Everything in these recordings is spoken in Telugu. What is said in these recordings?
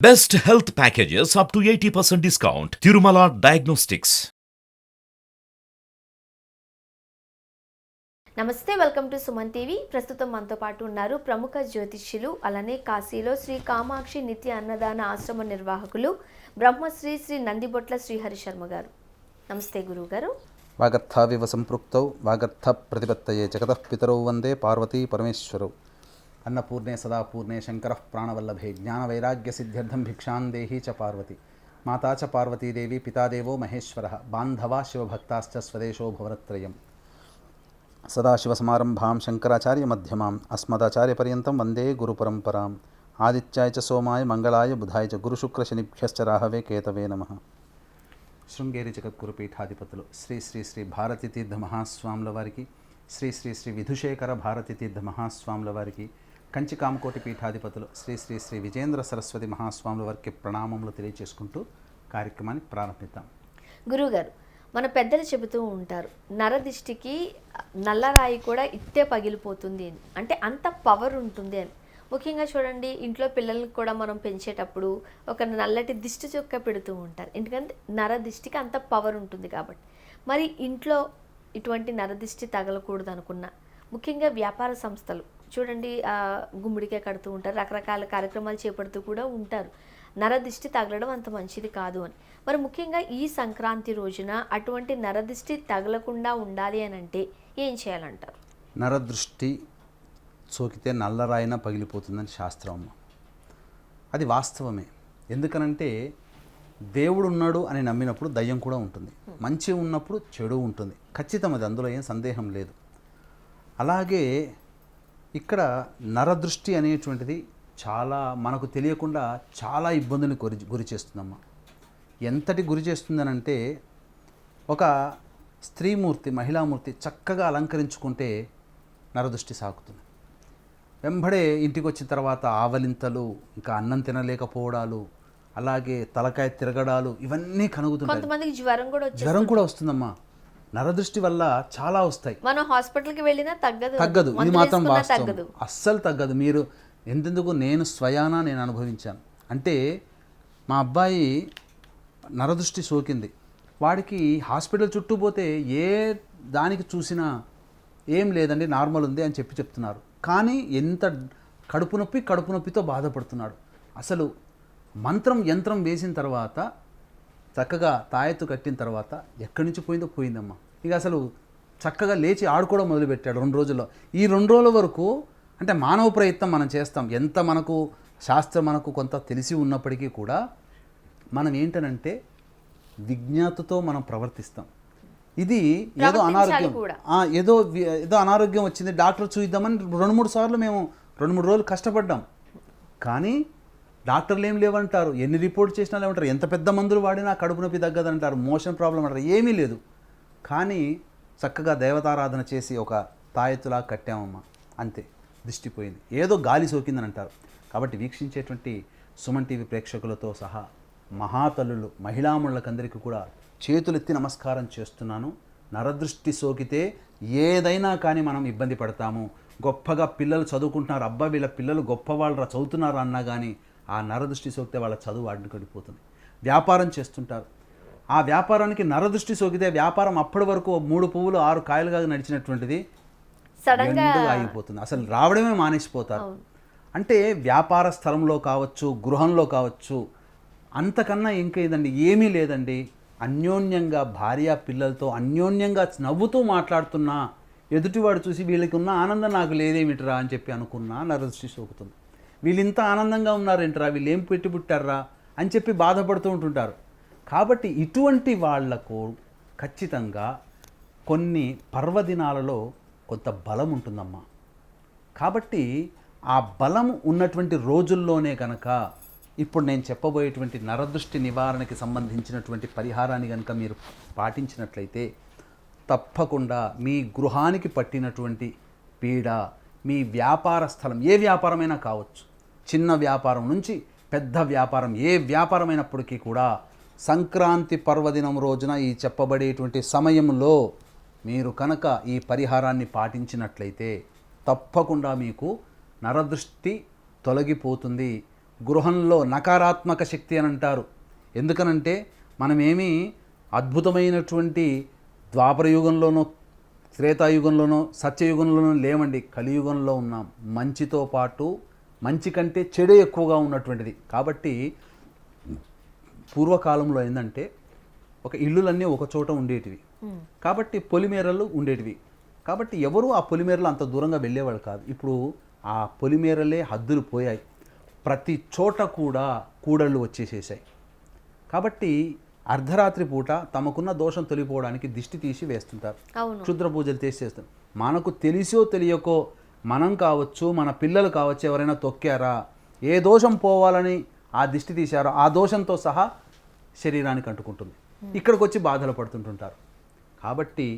Best health packages up to 80% discount. Tirumala Diagnostics. నమస్తే, వెల్కమ్ టు సుమన్ టీవీ. ప్రస్తుతం మనతో పాటు ఉన్నారు ప్రముఖ జ్యోతిష్యులు, అలానే కాశీలో శ్రీ కామాక్షి నిత్య అన్నదాన ఆశ్రమ నిర్వాహకులు బ్రహ్మశ్రీ శ్రీ నందిబొట్ల శ్రీహరి శర్మ గారు. నమస్తే గురువు గారు. వాగర్థావివ సంపృక్తౌ వాగర్థ ప్రతిపత్తయే జగతః పితరౌ వందే పార్వతీ పరమేశ్వరౌ. అన్నపూర్ణే సదాపూర్ణే శంకరః ప్రాణవల్లభే జ్ఞానవైరాగ్య సిద్ధ్యర్థం భిక్షాం దేహీ చ పార్వతి. మాతా చ పార్వతీదేవి పితాదేవో మహేశ్వరః బాంధవా శివభక్తాశ్చ స్వదేశో భువనత్రయం. సదాశివసమారంభాం శంకరాచార్యమధ్యమాం అస్మదాచార్యపర్యంతం వందే గురుపరంపరాం. ఆదిత్యాయ చ సోమాయ మంగళాయ బుధాయ చ గురుశుక్రశనిభ్యశ్చ రాహవే కేతవే నమః. శృంగేరి జగద్గురుపీఠాధిపతులు శ్రీ శ్రీ శ్రీ భారతీ తీర్థ మహాస్వాముల వారికి, శ్రీ శ్రీ శ్రీ విధుశేఖర భారతీ తీర్థ మహాస్వాముల వారికి, కంచి కామకోటి పీఠాధిపతులు శ్రీ శ్రీ శ్రీ విజేంద్ర సరస్వతి మహాస్వాముల వారికి ప్రణామములు తెలియచేసుకుంటూ కార్యక్రమాన్ని ప్రారంభిద్దాం. గురువుగారు, మన పెద్దలు చెబుతూ ఉంటారు, నరదిష్టికి నల్లరాయి కూడా ఇట్టే పగిలిపోతుంది అని. అంటే అంత పవర్ ఉంటుంది అని. ముఖ్యంగా చూడండి, ఇంట్లో పిల్లల్ని కూడా మనం పెంచేటప్పుడు ఒక నల్లటి దిష్టి చొక్క పెడుతూ ఉంటారు. ఎందుకంటే నరదిష్టికి అంత పవర్ ఉంటుంది కాబట్టి. మరి ఇంట్లో ఇటువంటి నరదిష్టి తగలకూడదు అనుకున్నా, ముఖ్యంగా వ్యాపార సంస్థలు చూడండి, గుమ్మిడికే కడుతూ ఉంటారు, రకరకాల కార్యక్రమాలు చేపడుతూ కూడా ఉంటారు. నరదిష్టి తగలడం అంత మంచిది కాదు అని. మరి ముఖ్యంగా ఈ సంక్రాంతి రోజున అటువంటి నరదిష్టి తగలకుండా ఉండాలి అని అంటే ఏం చేయాలంటారు? నరదృష్టి సోకితే నల్లరాయిన పగిలిపోతుందని శాస్త్రం అమ్మ. అది వాస్తవమే. ఎందుకనంటే దేవుడు ఉన్నాడు అని నమ్మినప్పుడు దయ్యం కూడా ఉంటుంది, మంచి ఉన్నప్పుడు చెడు ఉంటుంది. ఖచ్చితం, అది అందులో ఏం సందేహం లేదు. అలాగే ఇక్కడ నరదృష్టి అనేటువంటిది చాలా మనకు తెలియకుండా చాలా ఇబ్బందుని గురి చేస్తుందమ్మా. ఎంతటి గురి చేస్తుందనంటే, ఒక స్త్రీమూర్తి, మహిళామూర్తి చక్కగా అలంకరించుకుంటే నరదృష్టి సాకుతుంది. వెంబడే ఇంటికి వచ్చిన తర్వాత ఆవలింతలు, ఇంకా అన్నం తినలేకపోవడాలు, అలాగే తలకాయ తిరగడాలు, ఇవన్నీ కనుగుతుంటాయి. కొంతమందికి జ్వరం కూడా వస్తుందమ్మా. నరదృష్టి వల్ల చాలా వస్తాయి. మనం హాస్పిటల్కి వెళ్ళినా తగ్గదు. ఇది మాత్రం వాస్తవం, అస్సలు తగ్గదు. మీరు ఎంతెందుకు, నేను స్వయానా నేను అనుభవించాను. అంటే మా అబ్బాయి నరదృష్టి సోకింది. వాడికి హాస్పిటల్ చుట్టూ పోతే ఏ దానికి చూసినా ఏం లేదండి, నార్మల్ ఉంది అని చెప్తున్నారు. కానీ ఎంత కడుపు నొప్పితో బాధపడుతున్నాడు. అసలు మంత్రం యంత్రం వేసిన తర్వాత, చక్కగా తాయెత్తు కట్టిన తర్వాత ఎక్కడి నుంచి పోయిందమ్మా. ఇక అసలు చక్కగా లేచి ఆడుకోవడం మొదలుపెట్టాడు 2 రోజుల్లో. ఈ 2 రోజుల వరకు అంటే మానవ ప్రయత్నం మనం చేస్తాం. ఎంత మనకు శాస్త్రం మనకు కొంత తెలిసి ఉన్నప్పటికీ కూడా మనం ఏంటనంటే విజ్ఞాతతో మనం ప్రవర్తిస్తాం. ఇది ఏదో అనారోగ్యం, ఏదో అనారోగ్యం వచ్చింది, డాక్టర్ చూద్దామని 2-3 సార్లు మేము 2-3 రోజులు కష్టపడ్డాం. కానీ డాక్టర్లు ఏం లేవంటారు, ఎన్ని రిపోర్ట్ చేసినా లేవంటారు, ఎంత పెద్ద మందులు వాడినా కడుపు నొప్పి తగ్గదంటారు, మోషన్ ప్రాబ్లం అంటారు, ఏమీ లేదు. కానీ చక్కగా దేవతారాధన చేసి ఒక తాయెత్తులా కట్టామమ్మా, అంతే, దిష్టిపోయింది. ఏదో గాలి సోకిందని అంటారు. కాబట్టి వీక్షించేటువంటి సుమన్ టీవీ ప్రేక్షకులతో సహా మహాతల్లులు, మహిళామణులకందరికీ కూడా చేతులెత్తి నమస్కారం చేస్తున్నాను. నరదృష్టి సోకితే ఏదైనా కానీ మనం ఇబ్బంది పడతాము. గొప్పగా పిల్లలు చదువుకుంటున్నారు, అబ్బా వీళ్ళ పిల్లలు గొప్పవాళ్ళు చదువుతున్నారు అన్నా కానీ ఆ నరదృష్టి సోకితే వాళ్ళ చదువు అడ్డుకడిపోతుంది. వ్యాపారం చేస్తుంటారు, ఆ వ్యాపారానికి నరదృష్టి సోకితే వ్యాపారం అప్పటి వరకు 3 పువ్వులు 6 కాయలుగా నడిచినటువంటిది ఎండుగా అయిపోతుంది. అసలు రావడమే మానేసిపోతారు. అంటే వ్యాపార స్థలంలో కావచ్చు, గృహంలో కావచ్చు, అంతకన్నా ఇంకా ఏదండి, ఏమీ లేదండి. అన్యోన్యంగా భార్య పిల్లలతో అన్యోన్యంగా నవ్వుతూ మాట్లాడుతున్నా ఎదుటివాడు చూసి వీళ్ళకి ఉన్న ఆనందం నాకు లేదేమిట్రా అని చెప్పి అనుకున్నా నరదృష్టి సోకుతుంది. వీళ్ళు ఇంత ఆనందంగా ఉన్నారేంట్రా, వీళ్ళు ఏం పెట్టి పుట్టారా అని చెప్పి బాధపడుతూ ఉంటుంటారు. కాబట్టి ఇటువంటి వాళ్లకు ఖచ్చితంగా కొన్ని పర్వదినాలలో కొంత బలం ఉంటుందమ్మా. కాబట్టి ఆ బలం ఉన్నటువంటి రోజుల్లోనే కనుక ఇప్పుడు నేను చెప్పబోయేటువంటి నరదృష్టి నివారణకి సంబంధించినటువంటి పరిహారాన్ని కనుక మీరు పాటించినట్లయితే తప్పకుండా మీ గృహానికి పట్టినటువంటి పీడ, మీ వ్యాపార స్థలం, ఏ వ్యాపారమైనా కావచ్చు, చిన్న వ్యాపారం నుంచి పెద్ద వ్యాపారం, ఏ వ్యాపారమైనప్పటికీ కూడా సంక్రాంతి పర్వదినం రోజున ఈ చెప్పబడేటువంటి సమయంలో మీరు కనుక ఈ పరిహారాన్ని పాటించినట్లయితే తప్పకుండా మీకు నరదృష్టి తొలగిపోతుంది. గృహంలో నకారాత్మక శక్తి అని అంటారు. ఎందుకనంటే మనమేమీ అద్భుతమైనటువంటి ద్వాపరయుగంలోనో త్రేతాయుగంలోనో సత్యయుగంలోనో లేమండి, కలియుగంలో ఉన్నాం. మంచితో పాటు మంచి కంటే చెడు ఎక్కువగా ఉన్నటువంటిది. కాబట్టి పూర్వకాలంలో ఏంటంటే ఒక ఇళ్ళులన్నీ ఒక చోట ఉండేటివి, కాబట్టి పొలిమేరలు ఉండేటివి. కాబట్టి ఎవరు ఆ పొలిమేరలు అంత దూరంగా వెళ్ళేవాళ్ళు కాదు. ఇప్పుడు ఆ పొలిమేరలే హద్దులు పోయాయి, ప్రతి చోట కూడా కూడళ్ళు వచ్చేసేసాయి. కాబట్టి అర్ధరాత్రి పూట తమకున్న దోషం తొలిపోవడానికి దిష్టి తీసి వేస్తుంటారు, క్షుద్ర పూజలు చేస్తారు. మనకు తెలిసో తెలియకో మనం కావచ్చు, మన పిల్లలు కావచ్చు, ఎవరైనా తొక్కారా, ఏ దోషం పోవాలని ఆ దిష్టి తీశారో ఆ దోషంతో సహా శరీరానికి అంటుకుంటుంది. ఇక్కడికి వచ్చి బాధలు పడుతుంటుంటారు. కాబట్టి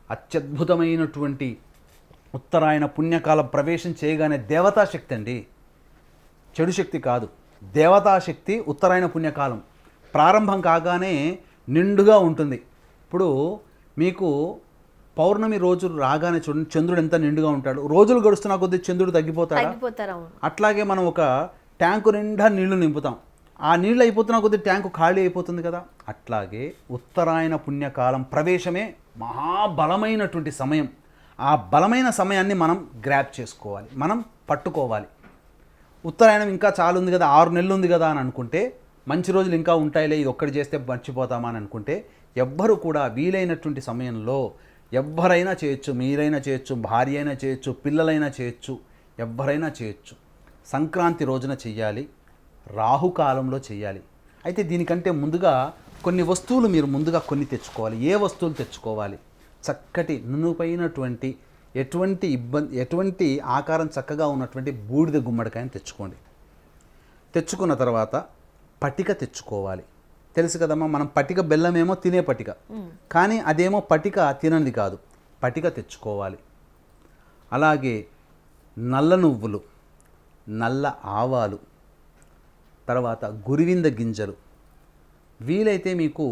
అత్యద్భుతమైనటువంటి ఉత్తరాయణ పుణ్యకాలం ప్రవేశం చేయగానే దేవతాశక్తి అండి, చెడు శక్తి కాదు, దేవతాశక్తి. ఉత్తరాయణ పుణ్యకాలం ప్రారంభం కాగానే నిండుగా ఉంటుంది. ఇప్పుడు మీకు పౌర్ణమి రోజు రాగానే చూడండి, చంద్రుడు ఎంత నిండుగా ఉంటాడు. రోజులు గడుస్తున్న కొద్దీ చంద్రుడు తగ్గిపోతాడా? అట్లాగే మనం ఒక ట్యాంకు నిండా నీళ్లు నింపుతాం, ఆ నీళ్ళు అయిపోతున్న కొద్దీ ట్యాంకు ఖాళీ అయిపోతుంది కదా. అట్లాగే ఉత్తరాయణ పుణ్యకాలం ప్రవేశమే మహాబలమైనటువంటి సమయం. ఆ బలమైన సమయాన్ని మనం గ్రాప్ చేసుకోవాలి, మనం పట్టుకోవాలి. ఉత్తరాయణం ఇంకా చాలా ఉంది కదా, 6 నెలలు ఉంది కదా అని అనుకుంటే, మంచి రోజులు ఇంకా ఉంటాయిలే, ఇది ఒక్కటి చేస్తే మర్చిపోతామా అని అనుకుంటే, ఎవ్వరు కూడా వీలైనటువంటి సమయంలో ఎవ్వరైనా చేయొచ్చు. మీరైనా చేయొచ్చు, భార్య అయినా చేయొచ్చు, పిల్లలైనా చేయొచ్చు, ఎవ్వరైనా చేయొచ్చు. సంక్రాంతి రోజున చెయ్యాలి, రాహుకాలంలో చెయ్యాలి. అయితే దీనికంటే ముందుగా కొన్ని వస్తువులు మీరు ముందుగా కొన్ని తెచ్చుకోవాలి. ఏ వస్తువులు తెచ్చుకోవాలి? చక్కటి నునుపైనటువంటి ఎటువంటి ఆకారం చక్కగా ఉన్నటువంటి బూడిద గుమ్మడికాయని తెచ్చుకోండి. తెచ్చుకున్న తర్వాత పటిక తెచ్చుకోవాలి. తెలుసు కదమ్మా, మనం పటిక బెల్లమేమో తినే పటిక, కానీ అదేమో పటిక తినంది కాదు. పటిక తెచ్చుకోవాలి. అలాగే నల్ల నువ్వులు, నల్ల ఆవాలు, తర్వాత గురివింద గింజలు, వీలైతే మీకు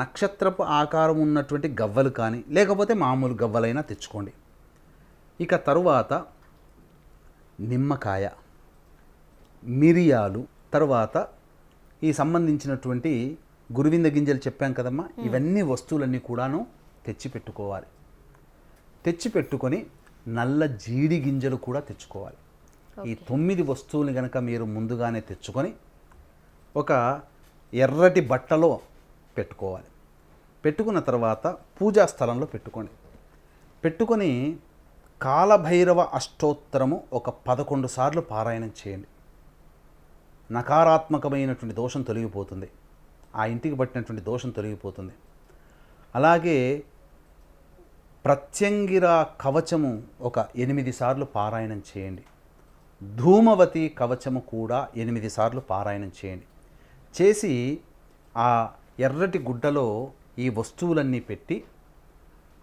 నక్షత్రపు ఆకారం ఉన్నటువంటి గవ్వలు కానీ లేకపోతే మామూలు గవ్వలైనా తెచ్చుకోండి. ఇక తరువాత నిమ్మకాయ, మిరియాలు, తర్వాత ఈ సంబంధించినటువంటి గురివింద గింజలు చెప్పాం కదమ్మా, ఇవన్నీ వస్తువులన్నీ కూడాను తెచ్చిపెట్టుకోవాలి. తెచ్చిపెట్టుకొని నల్ల జీడి గింజలు కూడా తెచ్చుకోవాలి. ఈ 9 వస్తువులు కనుక మీరు ముందుగానే తెచ్చుకొని ఒక ఎర్రటి బట్టలో పెట్టుకోవాలి. పెట్టుకున్న తర్వాత పూజా స్థలంలో పెట్టుకోండి. పెట్టుకొని కాలభైరవ అష్టోత్తరము ఒక 11 సార్లు పారాయణం చేయండి. నకారాత్మకమైనటువంటి దోషం తొలగిపోతుంది, ఆ ఇంటికి పట్టినటువంటి దోషం తొలగిపోతుంది. అలాగే ప్రత్యంగిర కవచము ఒక 8 సార్లు పారాయణం చేయండి. ధూమవతి కవచము కూడా 8 సార్లు పారాయణం చేయండి. చేసి ఆ ఎర్రటి గుడ్డలో ఈ వస్తువులన్నీ పెట్టి,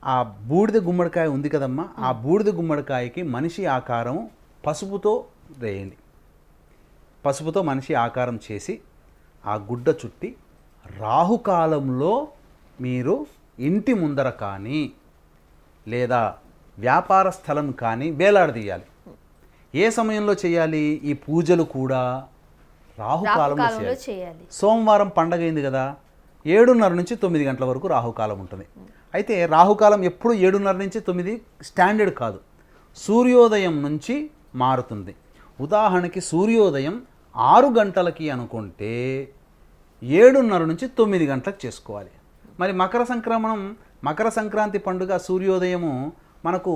ఆ బూడిద గుమ్మడికాయ ఉంది కదమ్మా, ఆ బూడిద గుమ్మడికాయకి మనిషి ఆకారం పసుపుతో వేయండి. పసుపుతో మనిషి ఆకారం చేసి ఆ గుడ్డ చుట్టి రాహుకాలంలో మీరు ఇంటి ముందర కానీ లేదా వ్యాపార స్థలం కానీ వేలాడదీయాలి. ఏ సమయంలో చేయాలి? ఈ పూజలు కూడా రాహుకాలంలో చేయాలి. సోమవారం పండగ అయింది కదా, 7:30 నుంచి 9 గంటల వరకు రాహుకాలం ఉంటుంది. అయితే రాహుకాలం ఎప్పుడు 7:30 నుంచి 9 స్టాండర్డ్ కాదు, సూర్యోదయం నుంచి మారుతుంది. ఉదాహరణకి సూర్యోదయం 6 గంటలకి అనుకుంటే 7:30 నుంచి 9 గంటలకు చేసుకోవాలి. మరి మకర సంక్రాంతి పండుగ సూర్యోదయము మనకు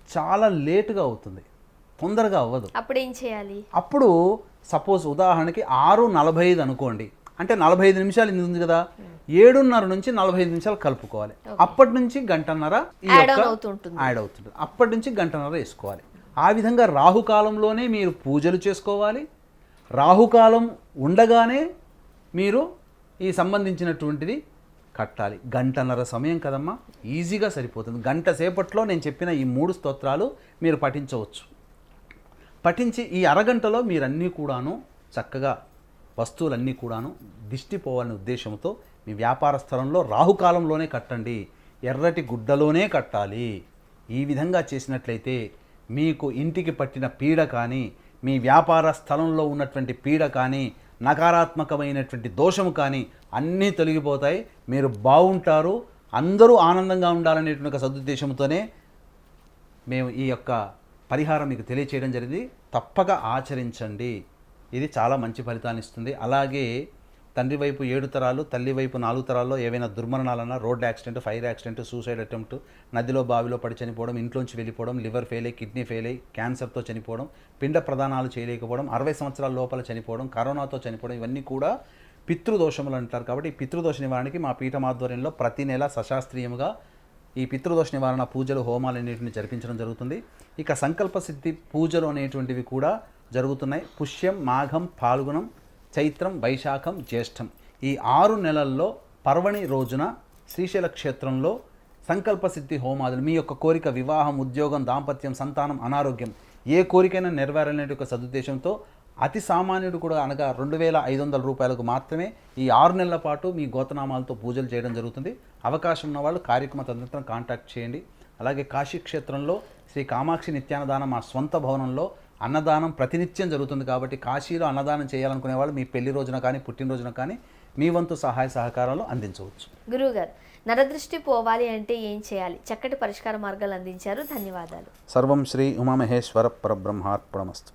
చాలా లేటుగా అవుతుంది, తొందరగా అవ్వదు. అప్పుడు ఏం చేయాలి? అప్పుడు సపోజ్ ఉదాహరణకి 6:45 అనుకోండి, అంటే 45 నిమిషాలు ఇది ఉంది కదా, 7:30 నుంచి 45 నిమిషాలు కలుపుకోవాలి. అప్పటి నుంచి గంటన్నర యాడ్ అవుతుంది. అప్పటి నుంచి గంటన్నర వేసుకోవాలి. ఆ విధంగా రాహుకాలంలోనే మీరు పూజలు చేసుకోవాలి. రాహుకాలం ఉండగానే మీరు ఈ సంబంధించినటువంటిది కట్టాలి. గంటన్నర సమయం కదమ్మా, ఈజీగా సరిపోతుంది. గంట సేపట్లో నేను చెప్పిన ఈ 3 స్తోత్రాలు మీరు పఠించవచ్చు. పఠించి ఈ అరగంటలో మీరన్నీ కూడాను చక్కగా వస్తువులన్నీ కూడాను దిష్టి పోవాలనే ఉద్దేశంతో మీ వ్యాపార స్థలంలో రాహుకాలంలోనే కట్టండి, ఎర్రటి గుడ్డలోనే కట్టాలి. ఈ విధంగా చేసినట్లయితే మీకు ఇంటికి పట్టిన పీడ కానీ మీ వ్యాపార స్థలంలో ఉన్నటువంటి పీడ కానీ నకారాత్మకమైనటువంటి దోషము కానీ అన్నీ తొలగిపోతాయి, మీరు బాగుంటారు, అందరూ ఆనందంగా ఉండాలనేటువంటి ఒక సదుద్దేశంతోనే మేము ఈ యొక్క పరిహారం మీకు తెలియచేయడం జరిగింది. తప్పక ఆచరించండి, ఇది చాలా మంచి ఫలితాన్ని ఇస్తుంది. అలాగే తండ్రి వైపు 7 తరాలు, తల్లి వైపు 4 తరాల్లో ఏవైనా దుర్మరణాలన్నా, road accident, fire accident, suicide attempt, నదిలో బావిలో పడి చనిపోవడం, ఇంట్లోంచి వెళ్ళిపోవడం, లివర్ ఫెయిల్ అయ్యి, కిడ్నీ ఫెయిల్ అయ్యి, క్యాన్సర్తో చనిపోవడం, పిండ ప్రదానాలు చేయలేకపోవడం, 60 సంవత్సరాల లోపల చనిపోవడం, కరోనాతో చనిపోవడం, ఇవన్నీ కూడా పితృదోషములు అంటారు. కాబట్టి ఈ పితృదోష నివారణకి మా పీఠం ఆధ్వర్యంలో ప్రతి నెల సశాస్త్రీయముగా ఈ పితృదోష నివారణ పూజలు, హోమాలు అనేటివి జరిపించడం జరుగుతుంది. ఇక సంకల్ప సిద్ధి పూజలు అనేటువంటివి కూడా జరుగుతున్నాయి. పుష్యం, మాఘం, పాల్గుణం, చైత్రం, వైశాఖం, జ్యేష్టం ఈ 6 నెలల్లో పర్వణి రోజున శ్రీశైల క్షేత్రంలో సంకల్ప సిద్ధి హోమాదులు, మీ యొక్క కోరిక వివాహం, ఉద్యోగం, దాంపత్యం, సంతానం, అనారోగ్యం ఏ కోరికైనా నెరవేరనే ఒక సదుద్దేశంతో అతి సామాన్యుడు కూడా అనగా 2,500 రూపాయలకు మాత్రమే ఈ 6 నెలల పాటు మీ గోతనామాలతో పూజలు చేయడం జరుగుతుంది. అవకాశం ఉన్న వాళ్ళు కార్యక్రమ తదనంతరం కాంటాక్ట్ చేయండి. అలాగే కాశీ క్షేత్రంలో శ్రీ కామాక్షి నిత్యాన్నదానం మా స్వంత భవనంలో అన్నదానం ప్రతినిత్యం జరుగుతుంది. కాబట్టి కాశీలో అన్నదానం చేయాలనుకునే వాళ్ళు మీ పెళ్లి రోజున కానీ పుట్టినరోజున కానీ మీ వంతు సహాయ సహకారాలు అందించవచ్చు. గురువుగారు, నరదృష్టి పోవాలి అంటే ఏం చేయాలి? చక్కటి పరిష్కార మార్గాలు అందించారు, ధన్యవాదాలు. సర్వం శ్రీ ఉమామహేశ్వర పరబ్రహ్మార్పణమస్తు.